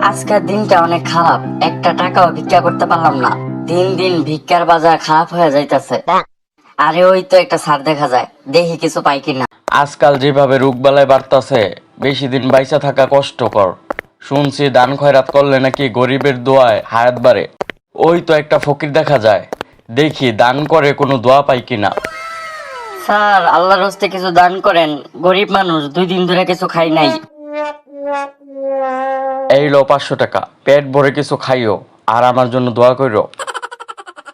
আজকের দিনটা অনেক খারাপ, একটা টাকাও ভিক্ষা করতে পারলাম না। দিন দিন ভিক্ষার বাজার খারাপ হয়ে যাইতেছে। আরে ওই তো একটা সার দেখা যায়, দেখি কিছু পাই কিনা। আজকাল যেভাবে রোগবালাই বাড়তাছে, বেশি দিন বাইসা থাকা কষ্টকর। শুনছি দান খয়রাত করলে নাকি গরিবের দোয়ায় হায়াত বাড়ে। ওই তো একটা ফকির দেখা যায়, দেখি দান করে কোনো দোয়া পাই কিনা। স্যার, আল্লাহর হস্তে কিছু দান করেন, গরিব মানুষ, 2 দিন ধরে কিছু খাই নাই। এই লো 500 টাকা, পেট ভরে কিছু খাইও আর আমার জন্য দোয়া কইরো।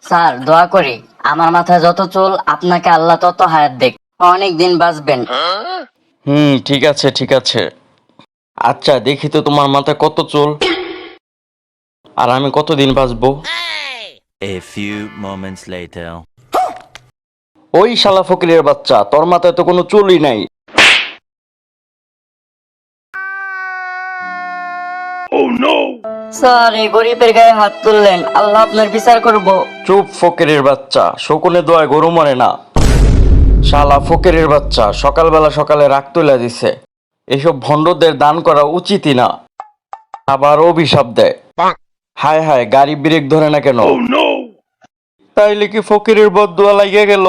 স্যার, দোয়া করি আমার মাথায় যত চুল আপনাকে আল্লাহ তত হায়াত দেখ, অনেক দিন বাঁচবেন। ঠিক আছে ঠিক আছে। আচ্ছা দেখি তো তোমার মাথায় কত চুল, আর আমি কতদিন বাঁচবো। A few moments later. ওই শালা ফকিরের বাচ্চা, তোর মাথায় তো কোনো চুলই নাই। স্যার, এই গরিবের গায়ে হাত তুললেন, আল্লাহ আপনার বিচার করব। চুপ ফকিরের বাচ্চা, শকুনে দোয়ায় গরু মরে না। শালা ফকিরের বাচ্চা সকালবেলা সকালে রাগ তুলে দিছে। এসব ভণ্ডদের দান করা উচিতই না। আবার অভিশাপ দেয়। হায় হায়, গাড়ি ব্রেক ধরে না কেন? তাইলে কি ফকিরের বদদুয়া লাগিয়ে গেল?